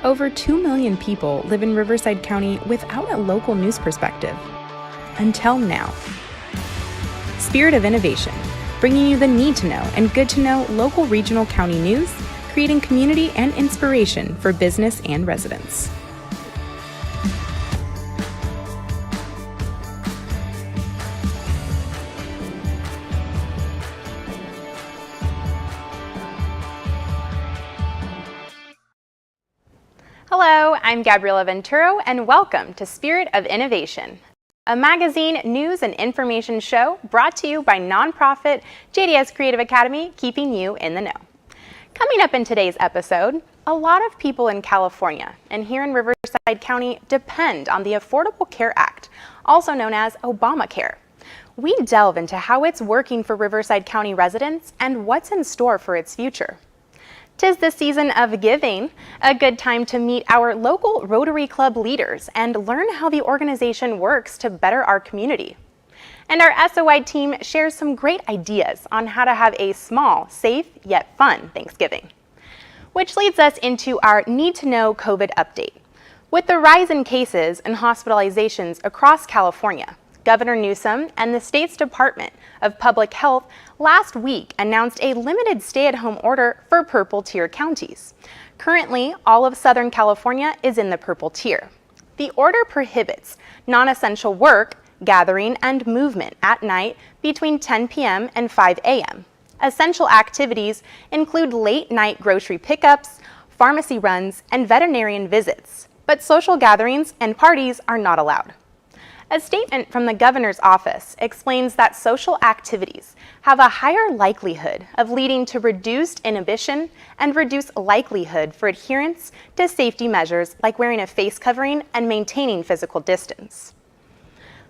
Over 2 million people live in Riverside County without a local news perspective. Until now. Spirit of Innovation, bringing you the need to know and good to know local regional county news, creating community and inspiration for business and residents. Hello, I'm Gabriela Venturo, and welcome to Spirit of Innovation, a magazine, news, and information show brought to you by nonprofit JDS Creative Academy, keeping you in the know. Coming up in today's episode, a lot of people in California and here in Riverside County depend on the Affordable Care Act, also known as Obamacare. We delve into how it's working for Riverside County residents and what's in store for its future. 'Tis the season of giving, a good time to meet our local Rotary Club leaders and learn how the organization works to better our community. And our SOI team shares some great ideas on how to have a small, safe, yet fun Thanksgiving. Which leads us into our Need to Know COVID update. With the rise in cases and hospitalizations across California, Governor Newsom and the state's Department of Public Health last week announced a limited stay-at-home order for purple tier counties. Currently, all of Southern California is in the purple tier. The order prohibits non-essential work, gathering, and movement at night between 10 p.m. and 5 a.m. Essential activities include late-night grocery pickups, pharmacy runs, and veterinarian visits, but social gatherings and parties are not allowed. A statement from the governor's office explains that social activities have a higher likelihood of leading to reduced inhibition and reduced likelihood for adherence to safety measures like wearing a face covering and maintaining physical distance.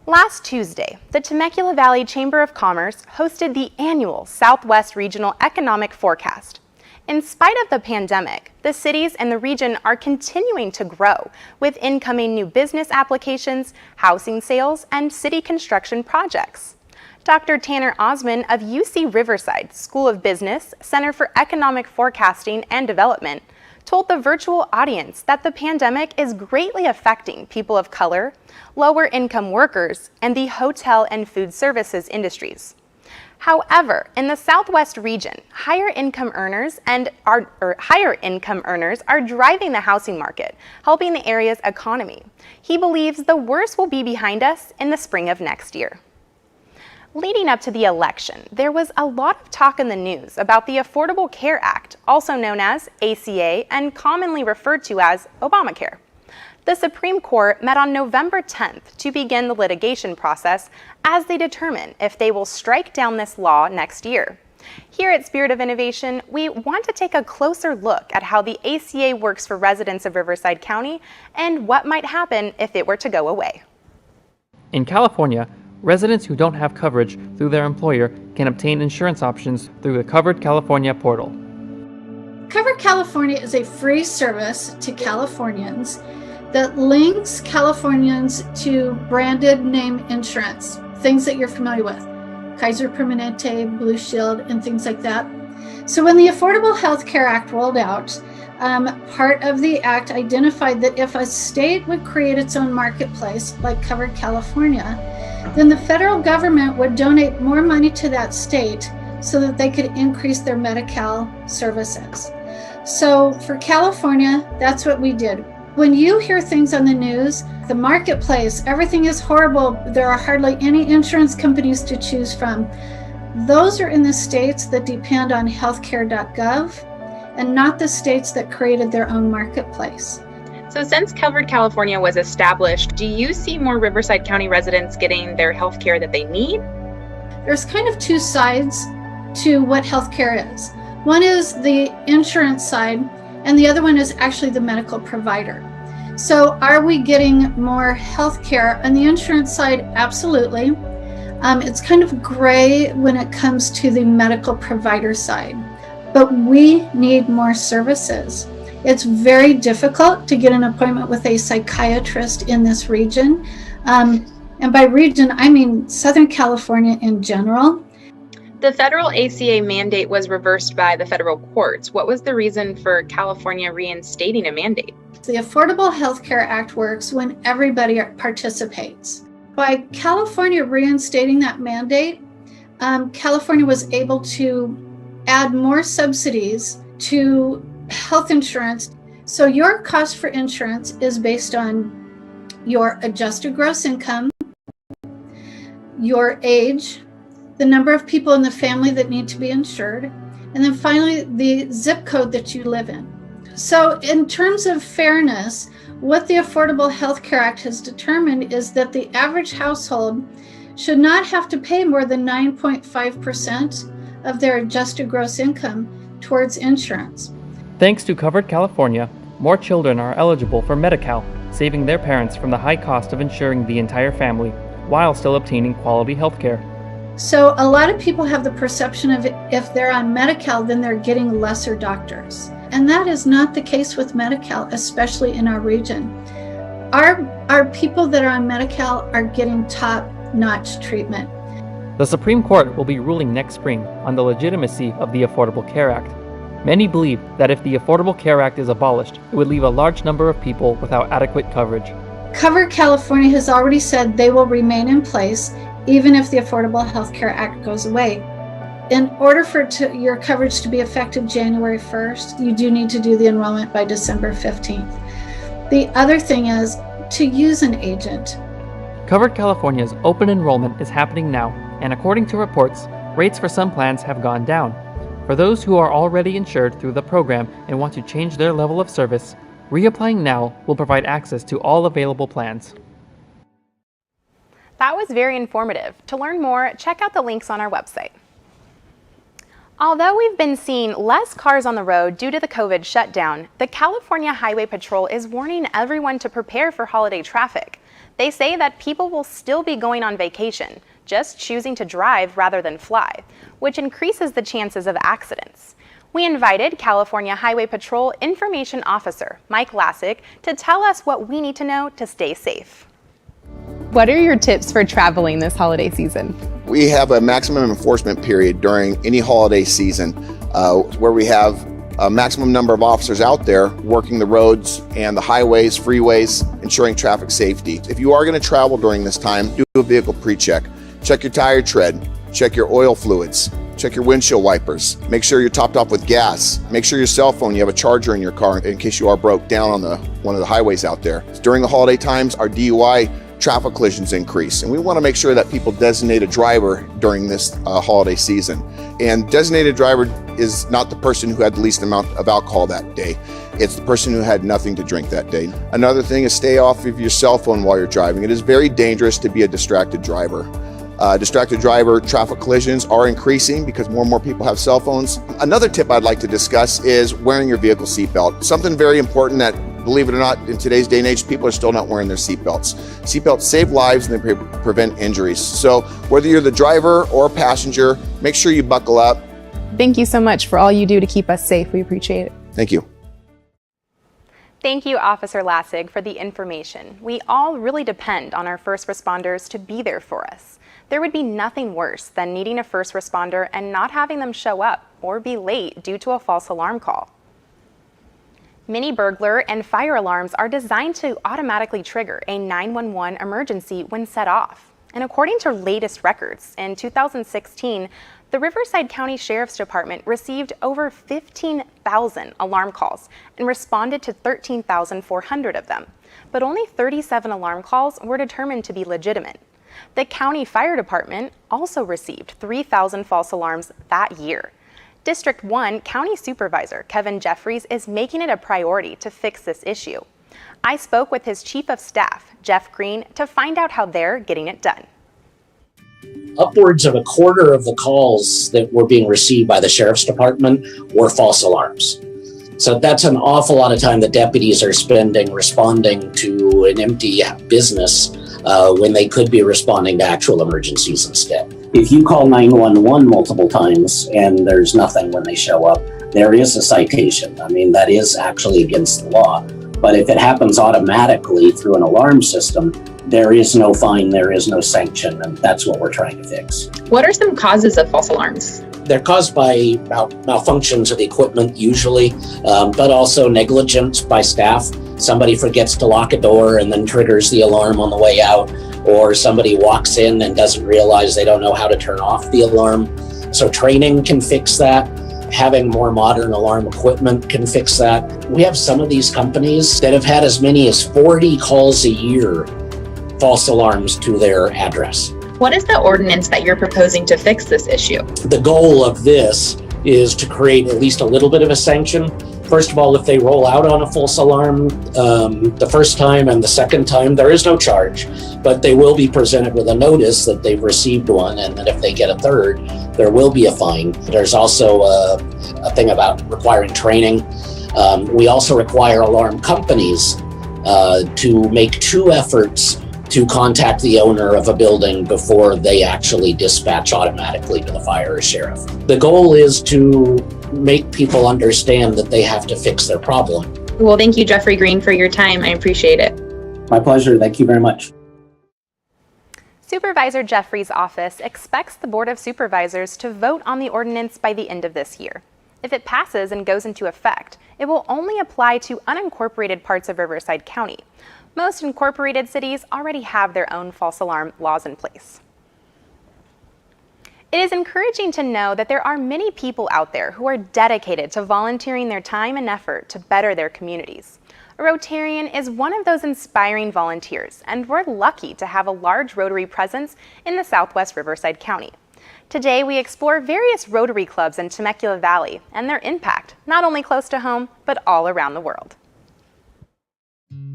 Last Tuesday, the Temecula Valley Chamber of Commerce hosted the annual Southwest Regional Economic Forecast. In spite of the pandemic, the cities and the region are continuing to grow with incoming new business applications, housing sales, and city construction projects. Dr. Tanner Osman of UC Riverside School of Business Center for Economic Forecasting and Development told the virtual audience that the pandemic is greatly affecting people of color, lower-income workers, and the hotel and food services industries. However, in the Southwest region, higher income earners are driving the housing market, helping the area's economy. He believes the worst will be behind us in the spring of next year. Leading up to the election, there was a lot of talk in the news about the Affordable Care Act, also known as ACA and commonly referred to as Obamacare. The Supreme Court met on November 10th to begin the litigation process as they determine if they will strike down this law next year. Here at Spirit of Innovation, we want to take a closer look at how the ACA works for residents of Riverside County and what might happen if it were to go away. In California, residents who don't have coverage through their employer can obtain insurance options through the Covered California portal. Covered California is a free service to Californians that links Californians to branded name insurance, things that you're familiar with, Kaiser Permanente, Blue Shield, and things like that. So when the Affordable Health Care Act rolled out, part of the act identified that if a state would create its own marketplace, like Covered California, then the federal government would donate more money to that state so that they could increase their Medi-Cal services. So for California, that's what we did. When you hear things on the news, the marketplace, everything is horrible, there are hardly any insurance companies to choose from. Those are in the states that depend on healthcare.gov and not the states that created their own marketplace. So since Covered California was established, do you see more Riverside County residents getting their health care that they need? There's kind of two sides to what healthcare is. One is the insurance side, and the other one is actually the medical provider. So are we getting more health care? On the insurance side, absolutely. It's kind of gray when it comes to the medical provider side, but we need more services. It's very difficult to get an appointment with a psychiatrist in this region. And by region, I mean Southern California in general. The federal ACA mandate was reversed by the federal courts. What was the reason for California reinstating a mandate? The Affordable Health Care Act works when everybody participates. By California reinstating that mandate, California was able to add more subsidies to health insurance. So your cost for insurance is based on your adjusted gross income, your age, the number of people in the family that need to be insured, and then finally the zip code that you live in. So in terms of fairness, what the Affordable Health Care Act has determined is that the average household should not have to pay more than 9.5% of their adjusted gross income towards insurance. Thanks to Covered California, more children are eligible for Medi-Cal, saving their parents from the high cost of insuring the entire family while still obtaining quality health care. So a lot of people have the perception of if they're on Medi-Cal, then they're getting lesser doctors. And that is not the case with Medi-Cal, especially in our region. Our people that are on Medi-Cal are getting top-notch treatment. The Supreme Court will be ruling next spring on the legitimacy of the Affordable Care Act. Many believe that if the Affordable Care Act is abolished, it would leave a large number of people without adequate coverage. Covered California has already said they will remain in place even if the Affordable Health Care Act goes away. In order for your coverage to be effective January 1st, you do need to do the enrollment by December 15th. The other thing is to use an agent. Covered California's open enrollment is happening now, and according to reports, rates for some plans have gone down. For those who are already insured through the program and want to change their level of service, reapplying now will provide access to all available plans. That was very informative. To learn more, check out the links on our website. Although we've been seeing less cars on the road due to the COVID shutdown, the California Highway Patrol is warning everyone to prepare for holiday traffic. They say that people will still be going on vacation, just choosing to drive rather than fly, which increases the chances of accidents. We invited California Highway Patrol Information Officer Mike Lassick to tell us what we need to know to stay safe. What are your tips for traveling this holiday season? We have a maximum enforcement period during any holiday season where we have a maximum number of officers out there working the roads and the highways, freeways, ensuring traffic safety. If you are going to travel during this time, do a vehicle pre-check. Check your tire tread, check your oil fluids, check your windshield wipers. Make sure you're topped off with gas. Make sure your cell phone, you have a charger in your car in case you are broke down on one of the highways out there. During the holiday times, our DUI traffic collisions increase, and we want to make sure that people designate a driver during this holiday season. And designated driver is not the person who had the least amount of alcohol that day. It's the person who had nothing to drink that day. Another thing is stay off of your cell phone while you're driving. It is very dangerous to be a distracted driver. Distracted driver traffic collisions are increasing because more and more people have cell phones. Another tip I'd like to discuss is wearing your vehicle seatbelt. Something very important that, believe it or not, in today's day and age, people are still not wearing their seatbelts. Seatbelts save lives and they prevent injuries. So whether you're the driver or passenger, make sure you buckle up. Thank you so much for all you do to keep us safe. We appreciate it. Thank you. Thank you, Officer Lassig, for the information. We all really depend on our first responders to be there for us. There would be nothing worse than needing a first responder and not having them show up or be late due to a false alarm call. Mini burglar and fire alarms are designed to automatically trigger a 911 emergency when set off. And according to latest records, in 2016, the Riverside County Sheriff's Department received over 15,000 alarm calls and responded to 13,400 of them. But only 37 alarm calls were determined to be legitimate. The County Fire Department also received 3,000 false alarms that year. District 1 County Supervisor Kevin Jeffries is making it a priority to fix this issue. I spoke with his Chief of Staff, Jeff Green, to find out how they're getting it done. Upwards of a quarter of the calls that were being received by the Sheriff's Department were false alarms. So that's an awful lot of time the deputies are spending responding to an empty business when they could be responding to actual emergencies instead. If you call 911 multiple times and there's nothing when they show up, there is a citation. I mean, that is actually against the law. But if it happens automatically through an alarm system, there is no fine, there is no sanction, and that's what we're trying to fix. What are some causes of false alarms? They're caused by malfunctions of the equipment usually, but also negligence by staff. somebody forgets to lock a door and then triggers the alarm on the way out, or somebody walks in and doesn't realize they don't know how to turn off the alarm. So training can fix that. Having more modern alarm equipment can fix that. We have some of these companies that have had as many as 40 calls a year, false alarms to their address. What is the ordinance that you're proposing to fix this issue? The goal of this is to create at least a little bit of a sanction. First of all, if they roll out on a false alarm the first time and the second time, there is no charge, but they will be presented with a notice that they've received one, and that if they get a third, there will be a fine. There's also a thing about requiring training. We also require alarm companies to make 2 efforts to contact the owner of a building before they actually dispatch automatically to the fire or sheriff. The goal is to make people understand that they have to fix their problem. Well, thank you, Jeffrey Green, for your time. I appreciate it. My pleasure. Thank you very much. Supervisor Jeffrey's office expects the Board of Supervisors to vote on the ordinance by the end of this year. If it passes and goes into effect, it will only apply to unincorporated parts of Riverside County. Most incorporated cities already have their own false alarm laws in place. It is encouraging to know that there are many people out there who are dedicated to volunteering their time and effort to better their communities. A Rotarian is one of those inspiring volunteers, and we're lucky to have a large Rotary presence in the Southwest Riverside County. Today, we explore various Rotary Clubs in Temecula Valley and their impact, not only close to home, but all around the world.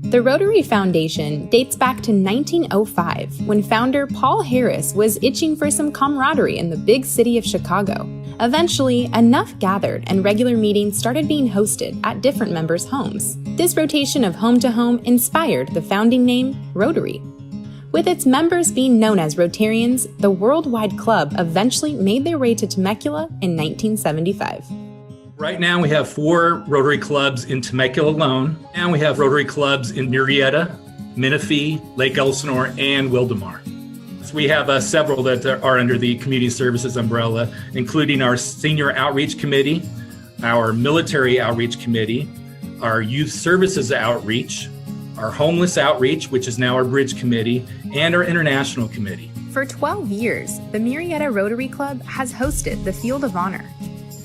The Rotary Foundation dates back to 1905, when founder Paul Harris was itching for some camaraderie in the big city of Chicago. Eventually, enough gathered and regular meetings started being hosted at different members' homes. This rotation of home to home inspired the founding name Rotary. With its members being known as Rotarians, the worldwide club eventually made their way to Temecula in 1975. Right now we have 4 Rotary Clubs in Temecula alone, and we have Rotary Clubs in Murrieta, Menifee, Lake Elsinore, and Wildomar. So we have several that are under the Community Services umbrella, including our Senior Outreach Committee, our Military Outreach Committee, our Youth Services Outreach, our Homeless Outreach, which is now our Bridge Committee, and our International Committee. For 12 years, the Murrieta Rotary Club has hosted the Field of Honor.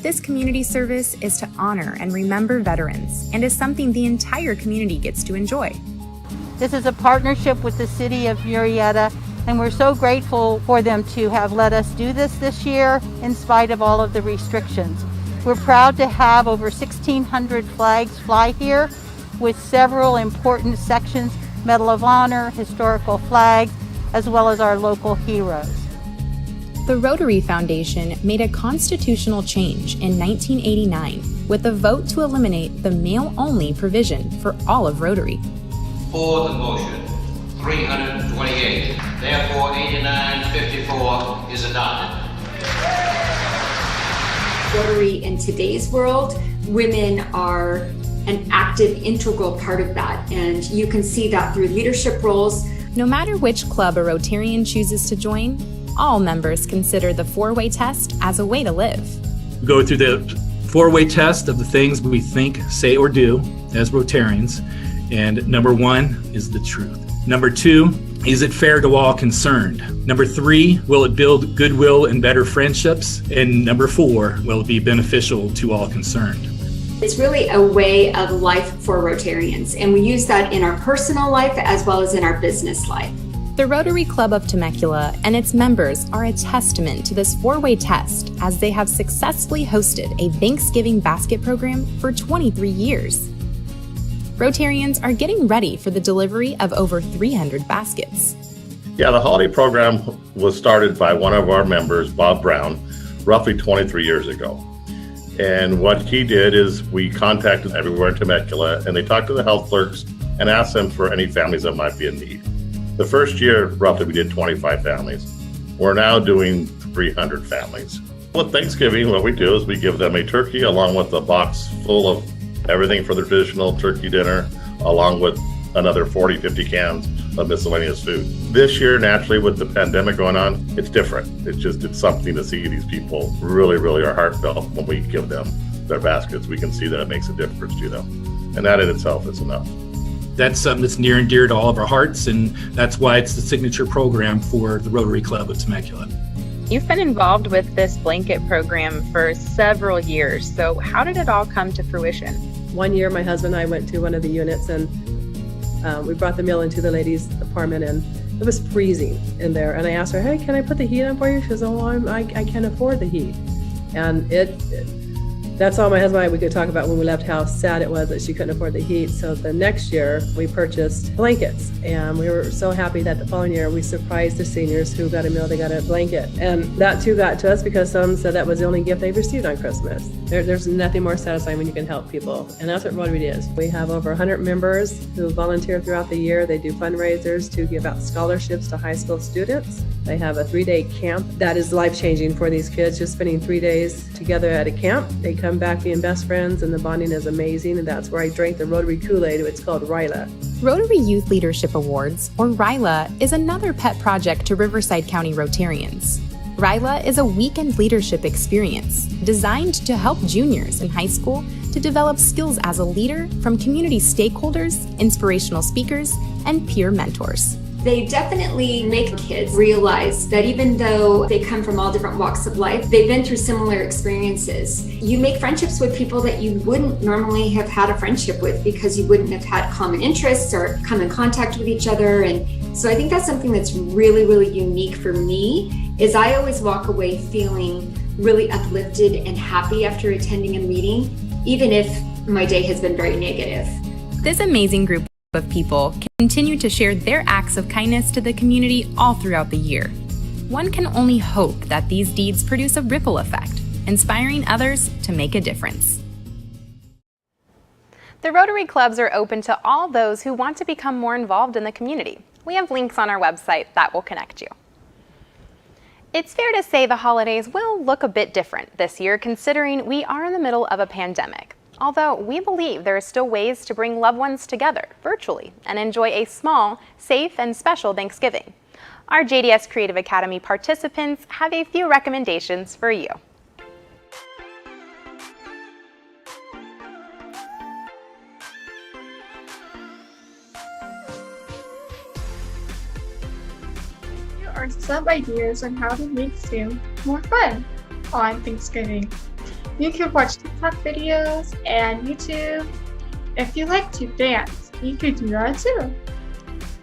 This community service is to honor and remember veterans and is something the entire community gets to enjoy. This is a partnership with the city of Murrieta, and we're so grateful for them to have let us do this year in spite of all of the restrictions. We're proud to have over 1,600 flags fly here with several important sections, Medal of Honor, historical flags, as well as our local heroes. The Rotary Foundation made a constitutional change in 1989 with a vote to eliminate the male-only provision for all of Rotary. For the motion, 328. Therefore, 8954 is adopted. Rotary in today's world, women are an active, integral part of that, and you can see that through leadership roles. No matter which club a Rotarian chooses to join, all members consider the 4-way test as a way to live. We go through the 4-way test of the things we think, say, or do as Rotarians. And number 1 is the truth. Number 2, is it fair to all concerned? Number 3, will it build goodwill and better friendships? And number 4, will it be beneficial to all concerned? It's really a way of life for Rotarians, and we use that in our personal life as well as in our business life. The Rotary Club of Temecula and its members are a testament to this 4-way test, as they have successfully hosted a Thanksgiving basket program for 23 years. Rotarians are getting ready for the delivery of over 300 baskets. Yeah, the holiday program was started by one of our members, Bob Brown, roughly 23 years ago. And what he did is we contacted everywhere in Temecula, and they talked to the health clerks and asked them for any families that might be in need. The first year, roughly, we did 25 families. We're now doing 300 families. With Thanksgiving, what we do is we give them a turkey along with a box full of everything for their traditional turkey dinner, along with another 40, 50 cans of miscellaneous food. This year, naturally, with the pandemic going on, it's different. It's something to see these people really are heartfelt when we give them their baskets. We can see that it makes a difference to them. And that in itself is enough. That's something that's near and dear to all of our hearts, and that's why it's the signature program for the Rotary Club of Temecula. You've been involved with this blanket program for several years. So how did it all come to fruition? One year, my husband and I went to one of the units, and we brought the meal into the ladies' apartment, and it was freezing in there. And I asked her, "Hey, can I put the heat on for you?" She says, "Oh, I can't afford the heat." And that's all my husband and I, we could talk about when we left how sad it was that she couldn't afford the heat. So the next year we purchased blankets, and we were so happy that the following year we surprised the seniors who got a meal, they got a blanket. And that too got to us because some said that was the only gift they received on Christmas. There's nothing more satisfying when you can help people. And that's what Rotary is. We have over 100 members who volunteer throughout the year. They do fundraisers to give out scholarships to high school students. They have a 3-day camp that is life-changing for these kids, just spending 3 days together at a camp. They come back being best friends, and the bonding is amazing, and that's where I drank the Rotary Kool-Aid. It's called Ryla. Rotary Youth Leadership Awards, or RYLA, is another pet project to Riverside County Rotarians. RYLA is a weekend leadership experience designed to help juniors in high school to develop skills as a leader from community stakeholders, inspirational speakers, and peer mentors. They definitely make kids realize that even though they come from all different walks of life, they've been through similar experiences. You make friendships with people that you wouldn't normally have had a friendship with because you wouldn't have had common interests or come in contact with each other. And so I think that's something that's really, really unique for me, is I always walk away feeling really uplifted and happy after attending a meeting, even if my day has been very negative. This amazing group of people continue to share their acts of kindness to the community all throughout the year. One can only hope that these deeds produce a ripple effect, inspiring others to make a difference. The Rotary Clubs are open to all those who want to become more involved in the community. We have links on our website that will connect you. It's fair to say the holidays will look a bit different this year, considering we are in the middle of a pandemic. Although we believe there are still ways to bring loved ones together virtually and enjoy a small, safe, and special Thanksgiving. Our JDS Creative Academy participants have a few recommendations for you. Here are some ideas on how to make Zoom more fun on Thanksgiving. You can watch TikTok videos and YouTube. If you like to dance, you could do that too.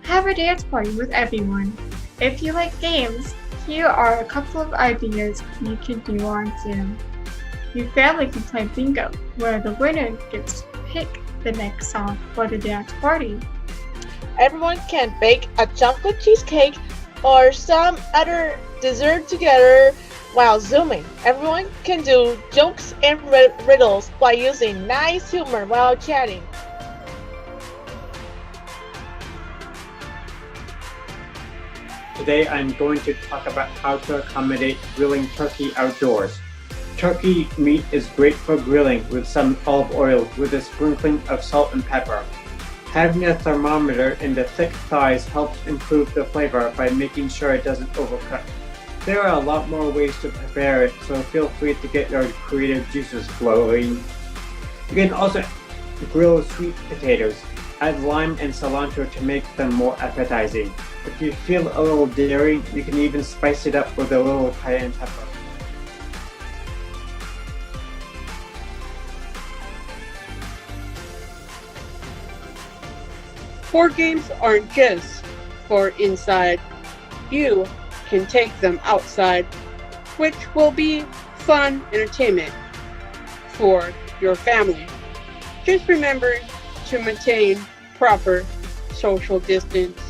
Have a dance party with everyone. If you like games, here are a couple of ideas you can do on Zoom. Your family can play bingo, where the winner gets to pick the next song for the dance party. Everyone can bake a chocolate cheesecake or some other dessert together while Zooming. Everyone can do jokes and riddles by using nice humor while chatting. Today I'm going to talk about how to accommodate grilling turkey outdoors. Turkey meat is great for grilling with some olive oil with a sprinkling of salt and pepper. Having a thermometer in the thick thighs helps improve the flavor by making sure it doesn't overcook. There are a lot more ways to prepare it, so feel free to get your creative juices flowing. You can also grill sweet potatoes. Add lime and cilantro to make them more appetizing. If you feel a little daring, you can even spice it up with a little cayenne pepper. Board games aren't just for inside. You can take them outside, which will be fun entertainment for your family. Just remember to maintain proper social distance.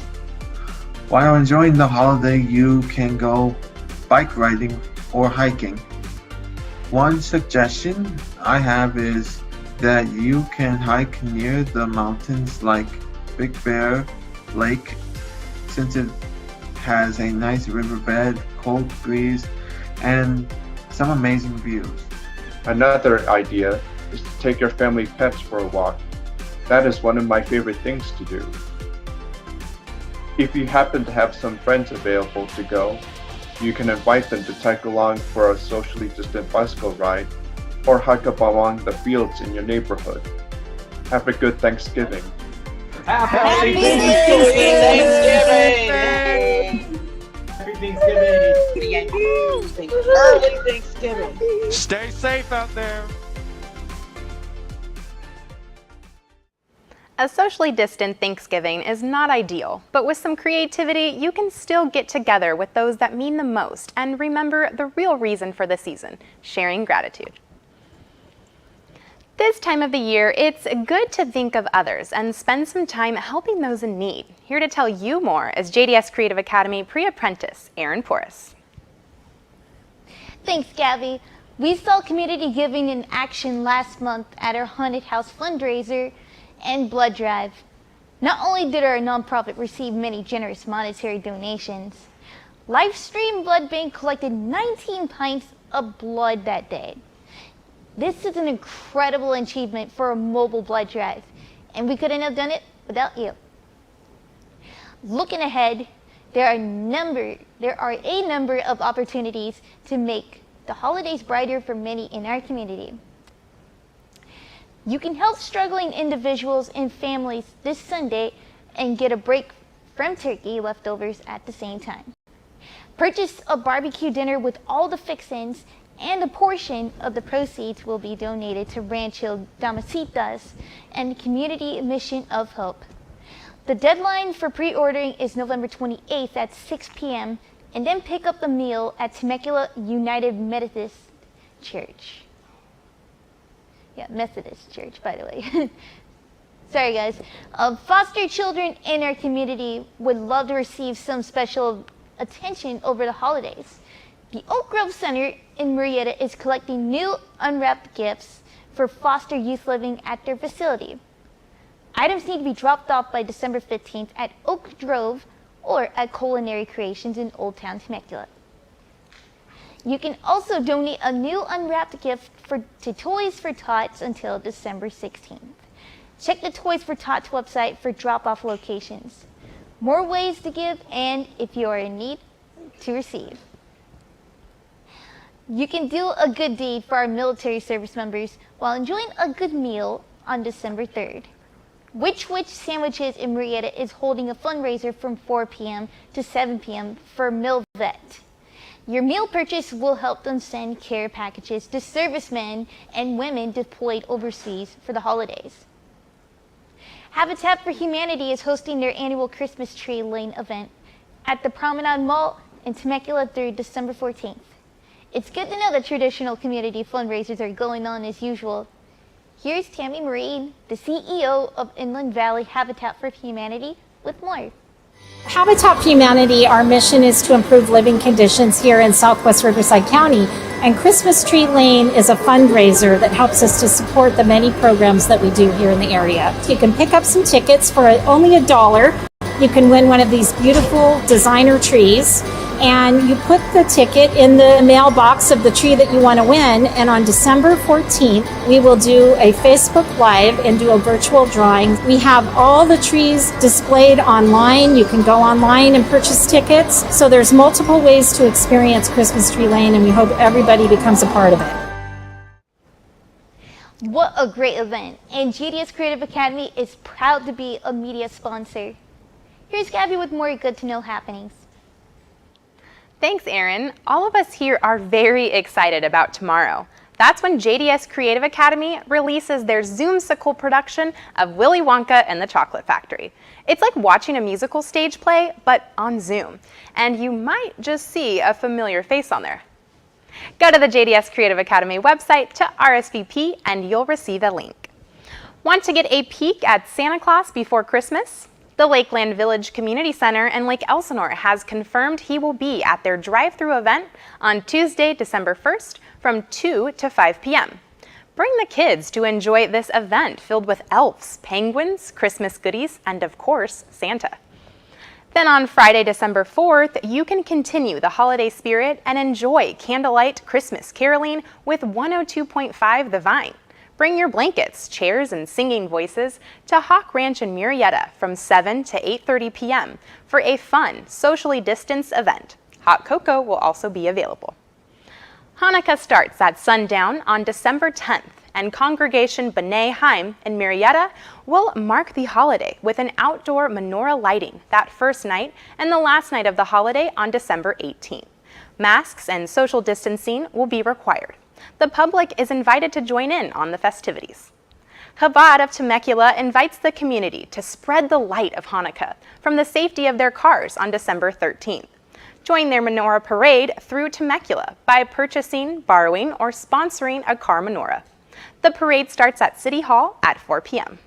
While enjoying the holiday, you can go bike riding or hiking. One suggestion I have is that you can hike near the mountains like Big Bear Lake, since it has a nice riverbed, cold breeze, and some amazing views. Another idea is to take your family pets for a walk. That is one of my favorite things to do. If you happen to have some friends available to go, you can invite them to tag along for a socially distant bicycle ride or hike up along the fields in your neighborhood. Have a good Thanksgiving. Happy Thanksgiving! Early Thanksgiving! Stay safe out there. A socially distant Thanksgiving is not ideal, but with some creativity, you can still get together with those that mean the most and remember the real reason for the season, sharing gratitude. This time of the year, it's good to think of others and spend some time helping those in need. Here to tell you more is JDS Creative Academy pre-apprentice Erin Porras. Thanks, Gabby. We saw community giving in action last month at our Haunted House fundraiser and blood drive. Not only did our nonprofit receive many generous monetary donations, Livestream Blood Bank collected 19 pints of blood that day. This is an incredible achievement for a mobile blood drive, and we couldn't have done it without you. Looking ahead, there are a number of opportunities to make the holidays brighter for many in our community. You can help struggling individuals and families this Sunday and get a break from turkey leftovers at the same time. Purchase a barbecue dinner with all the fixins, and a portion of the proceeds will be donated to Rancho Damasitas and Community Mission of Hope. The deadline for pre-ordering is November 28th at 6 p.m. and then pick up the meal at Temecula United Methodist Church. Yeah, Methodist Church, by the way. Sorry, guys. Foster children in our community would love to receive some special attention over the holidays. The Oak Grove Center in Murrieta is collecting new unwrapped gifts for foster youth living at their facility. Items need to be dropped off by December 15th at Oak Grove or at Culinary Creations in Old Town Temecula. You can also donate a new unwrapped gift to Toys for Tots until December 16th. Check the Toys for Tots website for drop-off locations. More ways to give, and if you are in need, to receive. You can do a good deed for our military service members while enjoying a good meal on December 3rd. Which Sandwiches in Murrieta is holding a fundraiser from 4 p.m. to 7 p.m. for MilVet. Your meal purchase will help them send care packages to servicemen and women deployed overseas for the holidays. Habitat for Humanity is hosting their annual Christmas Tree Lane event at the Promenade Mall in Temecula through December 14th. It's good to know that traditional community fundraisers are going on as usual. Here's Tammy Marine, the CEO of Inland Valley Habitat for Humanity, with more. Habitat for Humanity, our mission is to improve living conditions here in Southwest Riverside County, and Christmas Tree Lane is a fundraiser that helps us to support the many programs that we do here in the area. You can pick up some tickets for only $1. You can win one of these beautiful designer trees, and you put the ticket in the mailbox of the tree that you want to win, and on December 14th, we will do a Facebook Live and do a virtual drawing. We have all the trees displayed online. You can go online and purchase tickets. So there's multiple ways to experience Christmas Tree Lane, and we hope everybody becomes a part of it. What a great event, and JDS Creative Academy is proud to be a media sponsor. Here's Gabby with more good to know happenings. Thanks, Erin. All of us here are very excited about tomorrow. That's when JDS Creative Academy releases their Zoomsicle production of Willy Wonka and the Chocolate Factory. It's like watching a musical stage play, but on Zoom. And you might just see a familiar face on there. Go to the JDS Creative Academy website to RSVP and you'll receive a link. Want to get a peek at Santa Claus before Christmas? The Lakeland Village Community Center in Lake Elsinore has confirmed he will be at their drive-through event on Tuesday, December 1st from 2 to 5 p.m. Bring the kids to enjoy this event filled with elves, penguins, Christmas goodies, and of course, Santa. Then on Friday, December 4th, you can continue the holiday spirit and enjoy candlelight Christmas caroling with 102.5 The Vine. Bring your blankets, chairs, and singing voices to Hawk Ranch in Murrieta from 7 to 8:30 p.m. for a fun, socially distanced event. Hot cocoa will also be available. Hanukkah starts at sundown on December 10th and Congregation B'nai Haim in Marietta will mark the holiday with an outdoor menorah lighting that first night and the last night of the holiday on December 18th. Masks and social distancing will be required. The public is invited to join in on the festivities. Chabad of Temecula invites the community to spread the light of Hanukkah from the safety of their cars on December 13th. Join their menorah parade through Temecula by purchasing, borrowing, or sponsoring a car menorah. The parade starts at City Hall at 4 p.m.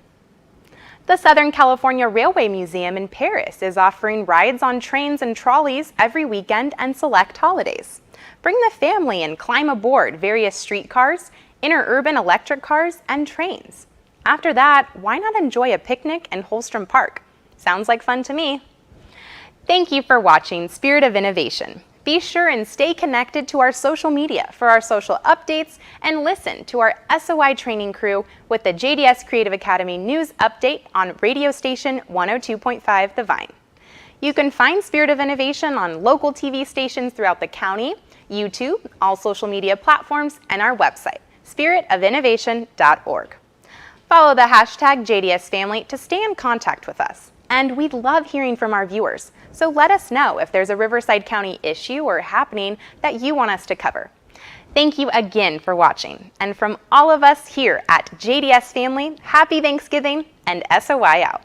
The Southern California Railway Museum in Paris is offering rides on trains and trolleys every weekend and select holidays. Bring the family and climb aboard various streetcars, interurban electric cars, and trains. After that, why not enjoy a picnic in Holstrom Park? Sounds like fun to me. Thank you for watching Spirit of Innovation. Be sure and stay connected to our social media for our social updates and listen to our SOI training crew with the JDS Creative Academy news update on radio station 102.5 The Vine. You can find Spirit of Innovation on local TV stations throughout the county, YouTube, all social media platforms, and our website, spiritofinnovation.org. Follow the hashtag JDS Family to stay in contact with us. And we'd love hearing from our viewers, so let us know if there's a Riverside County issue or happening that you want us to cover. Thank you again for watching, and from all of us here at JDS Family, happy Thanksgiving and SOI out.